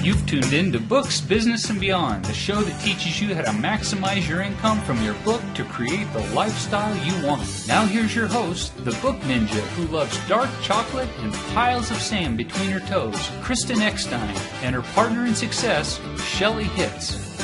You've tuned in to Books, Business, and Beyond, the show that teaches you how to maximize your income from your book to create the lifestyle you want. Now here's your host, the book ninja who loves dark chocolate and piles of sand between her toes, Kristen Eckstein, and her partner in success, Shelley Hitz.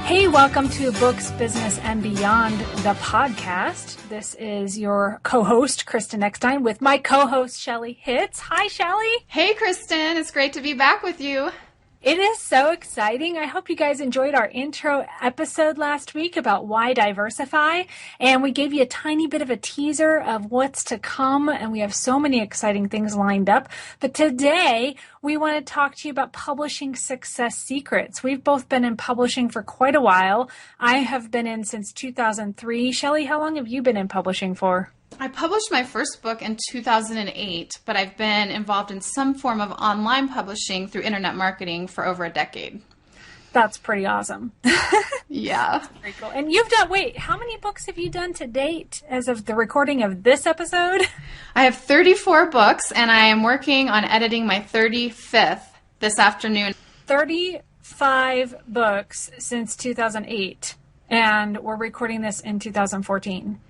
Hey, welcome to Books, Business, and Beyond, the podcast. This is your co-host, Kristen Eckstein, with my co-host, Shelley Hitz. Hi, Shelley. Hey, Kristen. It's great to be back with you. It is so exciting. I hope you guys enjoyed our intro episode last week about why diversify. And we gave you a tiny bit of a teaser of what's to come. And we have so many exciting things lined up. But today, we want to talk to you about publishing success secrets. We've both been in publishing for quite a while. I have been in since 2003. Shelley, how long have you been in publishing for? I published my first book in 2008, but I've been involved in some form of online publishing through internet marketing for over a decade. That's pretty awesome. Yeah. That's very cool. And you've done, how many books have you done to date as of the recording of this episode? I have 34 books, and I am working on editing my 35th this afternoon. 35 books since 2008, and we're recording this in 2014.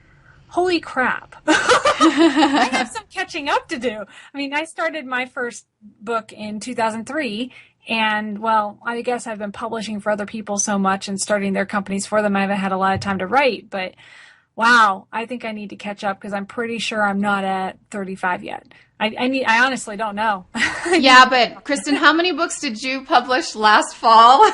Holy crap. I have some catching up to do. I mean, I started my first book in 2003, and, well, I guess I've been publishing for other people so much and starting their companies for them, I haven't had a lot of time to write. But, wow, I think I need to catch up because I'm pretty sure I'm not at 35 yet. I honestly don't know. Yeah, but, Kristen, how many books did you publish last fall?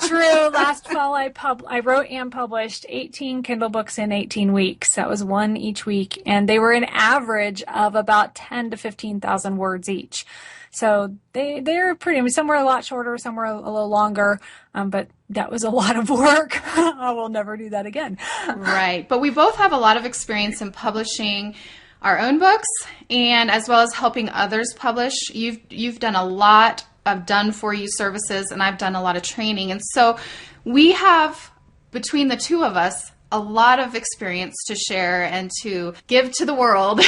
True. Last fall, I wrote and published 18 Kindle books in 18 weeks. That was one each week. And they were an average of about 10 to 15,000 words each. So they're pretty, I mean, some were a lot shorter, some were a little longer. But that was a lot of work. I will never do that again. Right. But we both have a lot of experience in publishing our own books and as well as helping others publish. You've done a lot of done-for-you services, and I've done a lot of training. And so we have, between the two of us, a lot of experience to share and to give to the world.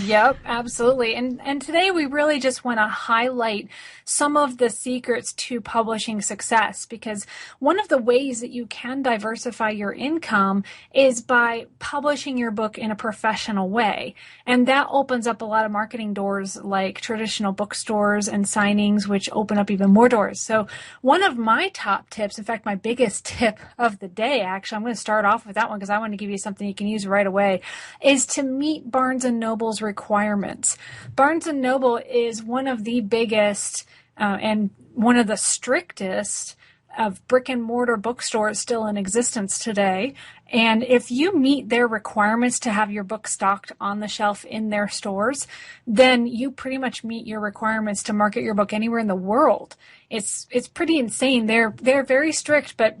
Yep, absolutely. And today we really just want to highlight some of the secrets to publishing success, because one of the ways that you can diversify your income is by publishing your book in a professional way. And that opens up a lot of marketing doors like traditional bookstores and signings, which open up even more doors. So one of my top tips, in fact, my biggest tip of the day, actually, I'm going to start off with that one because I want to give you something you can use right away, is to meet Barnes & Noble's requirements. Barnes & Noble is one of the biggest and one of the strictest of brick and mortar bookstores still in existence today. And if you meet their requirements to have your book stocked on the shelf in their stores, then you pretty much meet your requirements to market your book anywhere in the world. It's pretty insane. They're very strict, but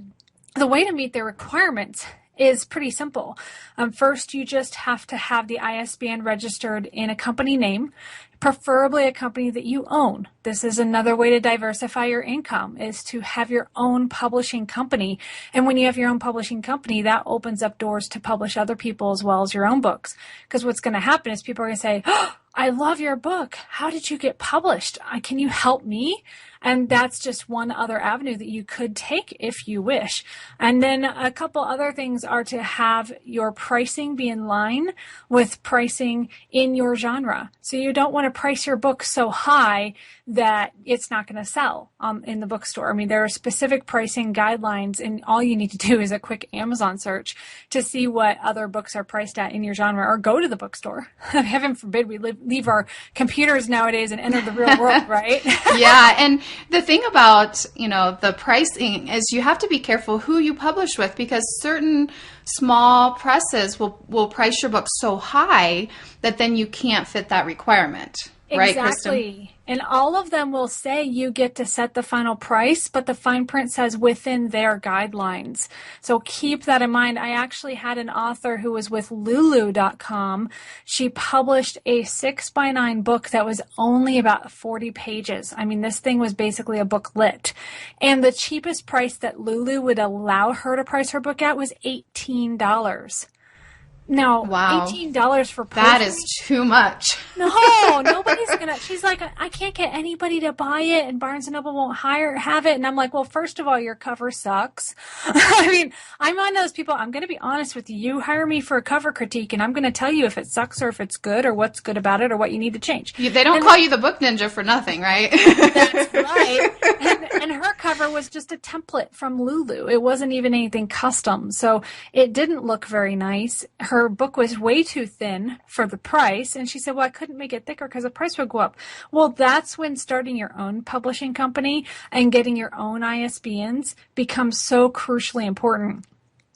the way to meet their requirements is pretty simple. First, you just have to have the ISBN registered in a company name, preferably a company that you own. This is another way to diversify your income, is to have your own publishing company. And when you have your own publishing company, that opens up doors to publish other people as well as your own books. Because what's going to happen is people are going to say, "Oh, I love your book. How did you get published? Can you help me?" And that's just one other avenue that you could take if you wish. And then a couple other things are to have your pricing be in line with pricing in your genre. So you don't want to price your book so high that it's not going to sell in the bookstore. I mean, there are specific pricing guidelines, and all you need to do is a quick Amazon search to see what other books are priced at in your genre, or go to the bookstore. Heaven forbid we leave our computers nowadays and enter the real world, right? Yeah, and the thing about, the pricing is you have to be careful who you publish with, because certain small presses will price your book so high that then you can't fit that requirement. Right, exactly. Kristen? And all of them will say you get to set the final price, but the fine print says within their guidelines. So keep that in mind. I actually had an author who was with Lulu.com. She published a 6x9 book that was only about 40 pages. I mean, this thing was basically a booklet. And the cheapest price that Lulu would allow her to price her book at was $18. Now, Wow. $18 for postage. That is too much. No, nobody's gonna. She's like, I can't get anybody to buy it, and Barnes and Noble won't have it. And I'm like, well, first of all, your cover sucks. I mean, I'm one of those people. I'm gonna be honest with you. You hire me for a cover critique, and I'm gonna tell you if it sucks or if it's good or what's good about it or what you need to change. They don't call you the book ninja for nothing, right? That's right. And her cover was just a template from Lulu. It wasn't even anything custom, so it didn't look very nice. Her book was way too thin for the price, and she said, well, I couldn't make it thicker because the price would go up. Well, that's when starting your own publishing company and getting your own ISBNs becomes so crucially important.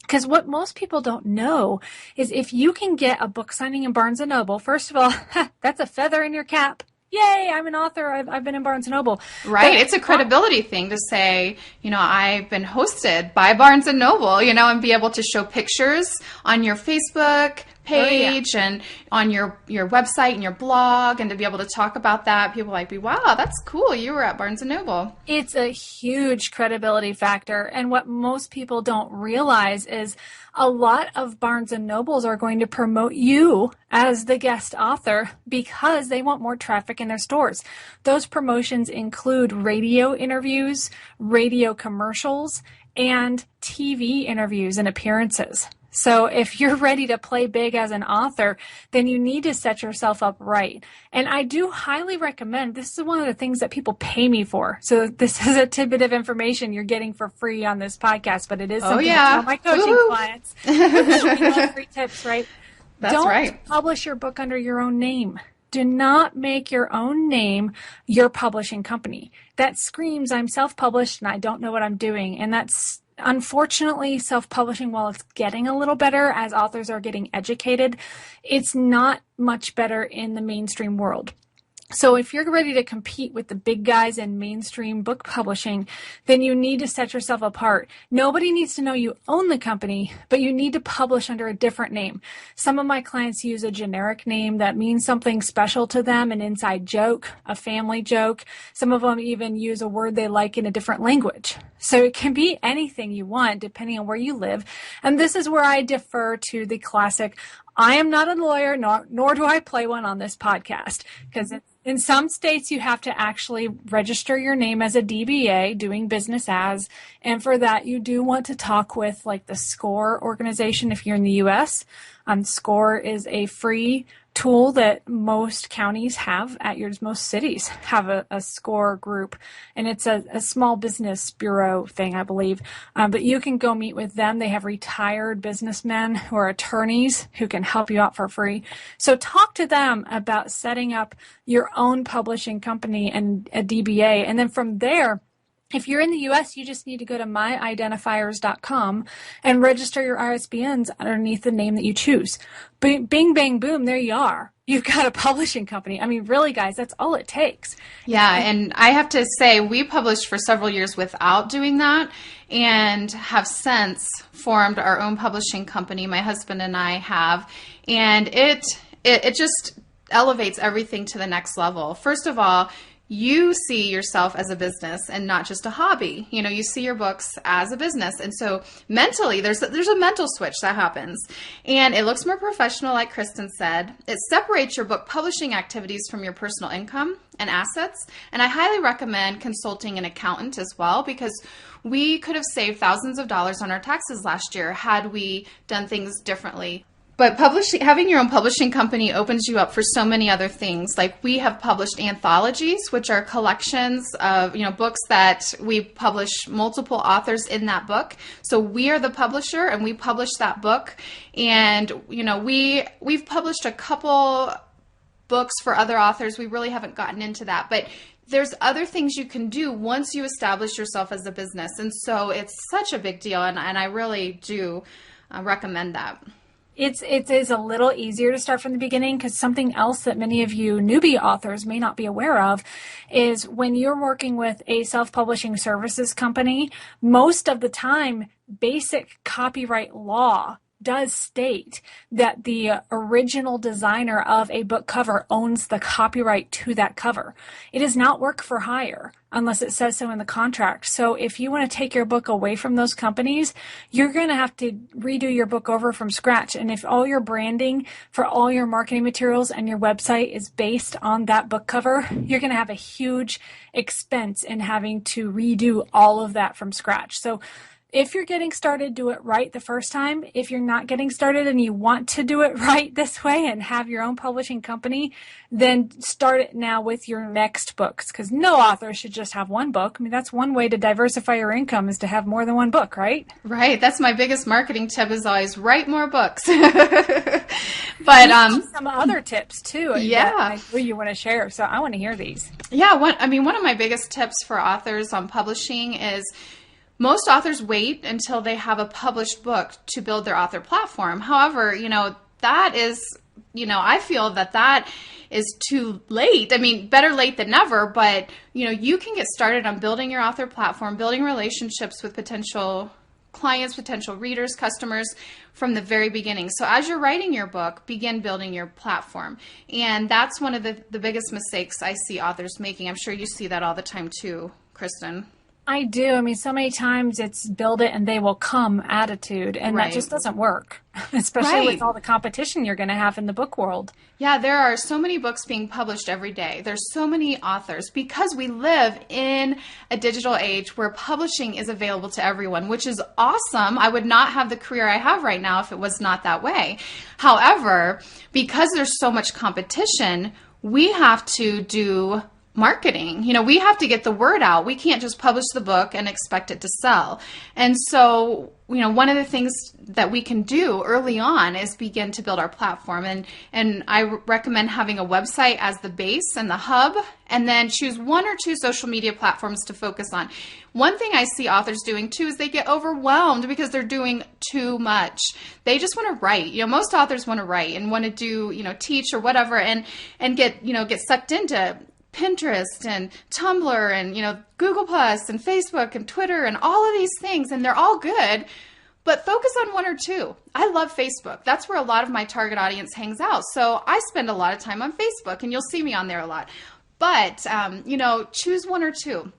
Because what most people don't know is if you can get a book signing in Barnes & Noble, first of all, that's a feather in your cap. Yay, I'm an author. I've been in Barnes & Noble. Right. It's a credibility thing to say, I've been hosted by Barnes & Noble, and be able to show pictures on your Facebook page and on your website and your blog, and to be able to talk about that. People are like, wow, that's cool. You were at Barnes & Noble. It's a huge credibility factor. And what most people don't realize is a lot of Barnes & Nobles are going to promote you as the guest author because they want more traffic in their stores. Those promotions include radio interviews, radio commercials, and TV interviews and appearances. So if you're ready to play big as an author, then you need to set yourself up right. And I do highly recommend, this is one of the things that people pay me for. So this is a tidbit of information you're getting for free on this podcast, but it is something I tell my coaching clients. We love free tips, right? Don't publish your book under your own name. Do not make your own name your publishing company. That screams, I'm self-published and I don't know what I'm doing. And that's unfortunately, self-publishing, while it's getting a little better as authors are getting educated, it's not much better in the mainstream world. So if you're ready to compete with the big guys in mainstream book publishing, then you need to set yourself apart. Nobody needs to know you own the company, but you need to publish under a different name. Some of my clients use a generic name that means something special to them, an inside joke, a family joke. Some of them even use a word they like in a different language. So it can be anything you want depending on where you live. And this is where I defer to the classic, I am not a lawyer, nor do I play one on this podcast, because in some states, you have to actually register your name as a DBA, doing business as, and for that, you do want to talk with like the SCORE organization if you're in the U.S. SCORE is a free tool that most counties have most cities have a SCORE group, and it's a small business bureau thing, I believe. But you can go meet with them. They have retired businessmen who are attorneys who can help you out for free. So talk to them about setting up your own publishing company and a DBA. And then from there, if you're in the U.S., you just need to go to myidentifiers.com and register your ISBNs underneath the name that you choose. Bing, bang, boom, there you are. You've got a publishing company. I mean, really, guys, that's all it takes. Yeah, and I have to say, we published for several years without doing that and have since formed our own publishing company. My husband and I have, and it just elevates everything to the next level. First of all, you see yourself as a business and not just a hobby. You see your books as a business. And so mentally, there's a mental switch that happens. And it looks more professional, like Kristen said. It separates your book publishing activities from your personal income and assets. And I highly recommend consulting an accountant as well, because we could have saved thousands of dollars on our taxes last year had we done things differently. But having your own publishing company opens you up for so many other things. Like, we have published anthologies, which are collections of, books that we publish multiple authors in that book. So we are the publisher and we publish that book. And, we've published a couple books for other authors. We really haven't gotten into that, but there's other things you can do once you establish yourself as a business. And so it's such a big deal. And I really do recommend that. It is a little easier to start from the beginning, because something else that many of you newbie authors may not be aware of is when you're working with a self-publishing services company, most of the time, basic copyright law does state that the original designer of a book cover owns the copyright to that cover. It is not work for hire unless it says so in the contract. So if you want to take your book away from those companies, you're going to have to redo your book over from scratch. And if all your branding for all your marketing materials and your website is based on that book cover, you're going to have a huge expense in having to redo all of that from scratch. So if you're getting started, do it right the first time. If you're not getting started and you want to do it right this way and have your own publishing company, then start it now with your next books, because no author should just have one book. I mean, that's one way to diversify your income, is to have more than one book, right? Right. That's my biggest marketing tip, is always write more books. But some other tips too. Yeah, that I know you want to share. So I want to hear these. Yeah. One of my biggest tips for authors on publishing is, most authors wait until they have a published book to build their author platform. However, that is, I feel that is too late. I mean, better late than never, but, you can get started on building your author platform, building relationships with potential clients, potential readers, customers from the very beginning. So as you're writing your book, begin building your platform. And that's one of the biggest mistakes I see authors making. I'm sure you see that all the time too, Kristen. I do. I mean, so many times it's build it and they will come attitude, and Right. that just doesn't work, especially Right. with all the competition you're going to have in the book world. Yeah, there are so many books being published every day. There's so many authors, because we live in a digital age where publishing is available to everyone, which is awesome. I would not have the career I have right now if it was not that way. However, because there's so much competition, we have to do marketing. We have to get the word out. We can't just publish the book and expect it to sell. And so, one of the things that we can do early on is begin to build our platform. And I recommend having a website as the base and the hub, and then choose one or two social media platforms to focus on. One thing I see authors doing too is they get overwhelmed because they're doing too much. They just want to write. Most authors want to write and want to do, teach or whatever, and get sucked into Pinterest and Tumblr and, Google Plus and Facebook and Twitter and all of these things. And they're all good, but focus on one or two. I love Facebook. That's where a lot of my target audience hangs out. So I spend a lot of time on Facebook, and you'll see me on there a lot. But, choose one or two.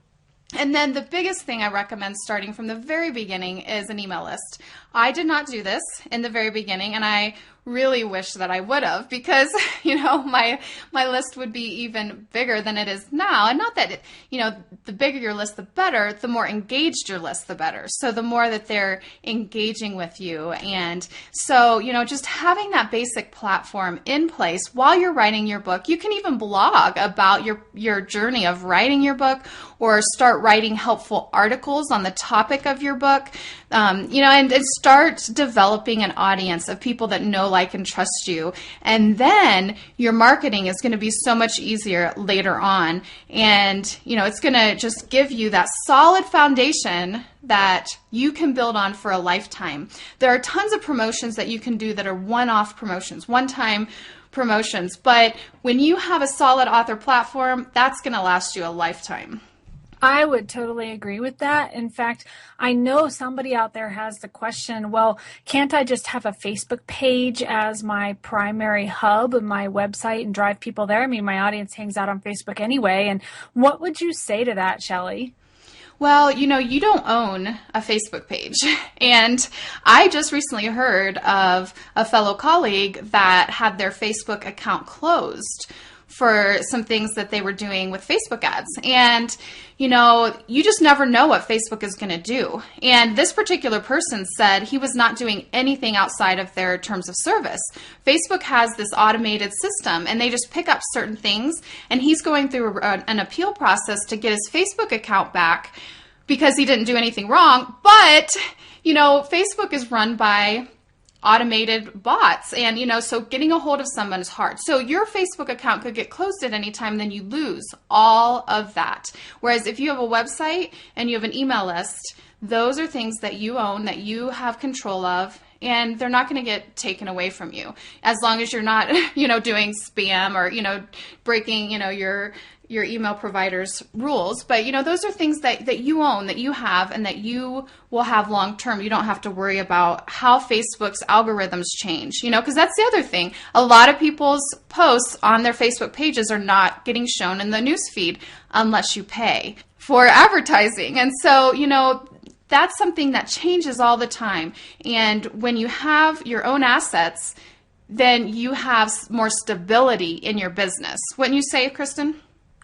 And then the biggest thing I recommend starting from the very beginning is an email list. I did not do this in the very beginning, and I really wish that I would have, because, my list would be even bigger than it is now. And not that, the bigger your list, the better, the more engaged your list, the better. So the more that they're engaging with you. And so, just having that basic platform in place while you're writing your book. You can even blog about your journey of writing your book, or start writing helpful articles on the topic of your book, and start developing an audience of people that know, like, and trust you. And then your marketing is going to be so much easier later on. And, it's going to just give you that solid foundation that you can build on for a lifetime. There are tons of promotions that you can do that are one-off promotions, one-time promotions. But when you have a solid author platform, that's going to last you a lifetime. I would totally agree with that. In fact, I know somebody out there has the question, well, can't I just have a Facebook page as my primary hub of my website and drive people there? I mean, my audience hangs out on Facebook anyway. And what would you say to that, Shelley? Well, you don't own a Facebook page. And I just recently heard of a fellow colleague that had their Facebook account closed for some things that they were doing with Facebook ads. And, you just never know what Facebook is going to do. And this particular person said he was not doing anything outside of their terms of service. Facebook has this automated system, and they just pick up certain things, and he's going through an appeal process to get his Facebook account back because he didn't do anything wrong. But, Facebook is run by automated bots, and so getting a hold of someone is hard. So your Facebook account could get closed at any time, then you lose all of that. Whereas if you have a website and you have an email list, those are things that you own, that you have control of, and they're not going to get taken away from you, as long as you're not, doing spam or, breaking, your your email provider's rules, but those are things that you own, that you have, and that you will have long term. You don't have to worry about how Facebook's algorithms change, because that's the other thing. A lot of people's posts on their Facebook pages are not getting shown in the newsfeed unless you pay for advertising. And so, that's something that changes all the time. And when you have your own assets, then you have more stability in your business. Wouldn't you say, Kristen?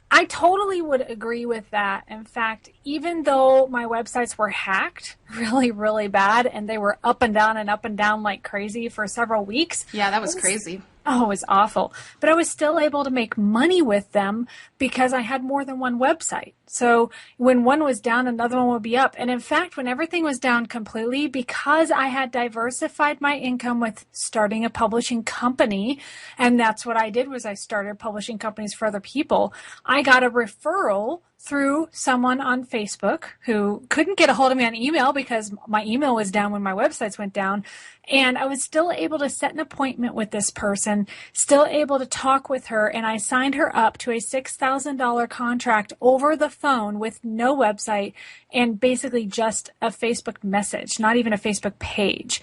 I totally would agree with that. In fact, even though my websites were hacked really, really bad, and they were up and down like crazy for several weeks. Yeah, that was crazy. Oh, it was awful. But I was still able to make money with them because I had more than one website. So when one was down, another one would be up. And in fact, when everything was down completely, because I had diversified my income with starting a publishing company, and that's what I did, was I started publishing companies for other people, I got a referral through someone on Facebook who couldn't get a hold of me on email because my email was down when my websites went down. And I was still able to set an appointment with this person, still able to talk with her, and I signed her up to a $6,000 contract over the phone with no website and basically just a Facebook message, not even a Facebook page.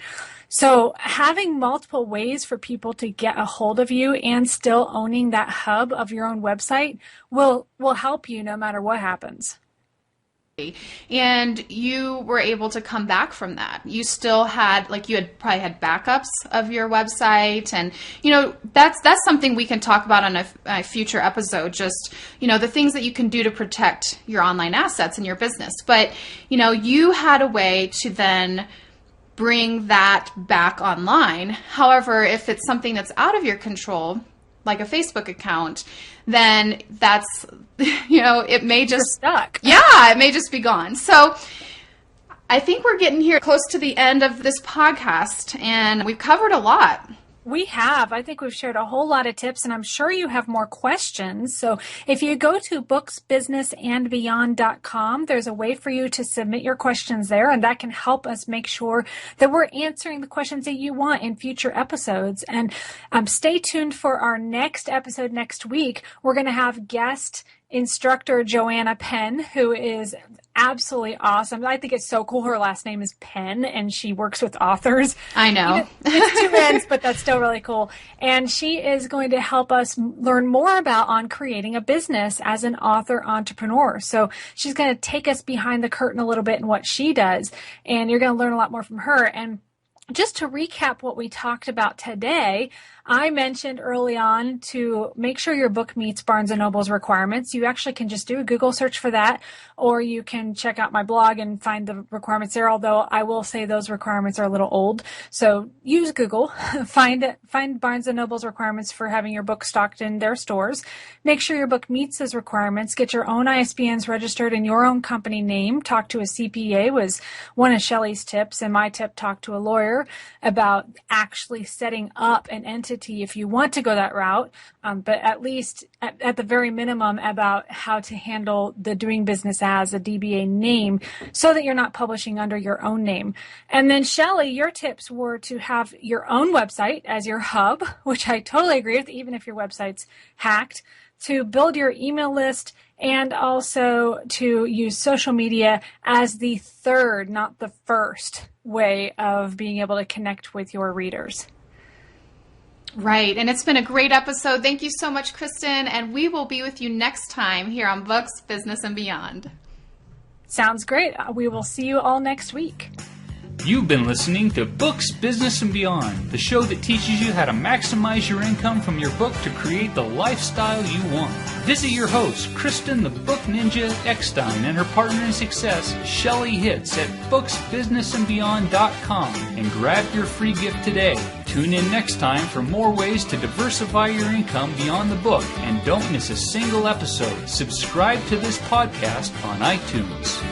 So having multiple ways for people to get a hold of you and still owning that hub of your own website will help you no matter what happens. And you were able to come back from that. You still had, you had probably had backups of your website. And, that's something we can talk about on a future episode, just, the things that you can do to protect your online assets in your business. But, you had a way to then bring that back online. However, if it's something that's out of your control, like a Facebook account, then that's, it may just... You're stuck. Yeah, it may just be gone. So I think we're getting here close to the end of this podcast, and we've covered a lot. We have. I think we've shared a whole lot of tips, and I'm sure you have more questions. So if you go to booksbusinessandbeyond.com, there's a way for you to submit your questions there, and that can help us make sure that we're answering the questions that you want in future episodes. And stay tuned for our next episode next week. We're going to have guest instructor Joanna Penn, who is absolutely awesome. I think it's so cool. Her last name is Penn, and she works with authors. I know. It's two N's, but that's still really cool. And she is going to help us learn more on creating a business as an author entrepreneur. So she's going to take us behind the curtain a little bit in what she does, and you're going to learn a lot more from her. And just to recap what we talked about today, I mentioned early on to make sure your book meets Barnes & Noble's requirements. You actually can just do a Google search for that, or you can check out my blog and find the requirements there, although I will say those requirements are a little old. So use Google, find Barnes & Noble's requirements for having your book stocked in their stores. Make sure your book meets those requirements. Get your own ISBNs registered in your own company name. Talk to a CPA was one of Shelley's tips, and my tip, talk to a lawyer about actually setting up an entity if you want to go that route, but at least at the very minimum about how to handle the doing business as a DBA name so that you're not publishing under your own name. And then Shelley, your tips were to have your own website as your hub, which I totally agree with, even if your website's hacked, to build your email list, and also to use social media as the third, not the first, way of being able to connect with your readers. Right. And it's been a great episode. Thank you so much, Kristen. And we will be with you next time here on Books, Business, and Beyond. Sounds great. We will see you all next week. You've been listening to Books, Business, and Beyond, the show that teaches you how to maximize your income from your book to create the lifestyle you want. Visit your host, Kristen the Book Ninja Eckstein, and her partner in success, Shelley Hitz, at booksbusinessandbeyond.com and grab your free gift today. Tune in next time for more ways to diversify your income beyond the book, and don't miss a single episode. Subscribe to this podcast on iTunes.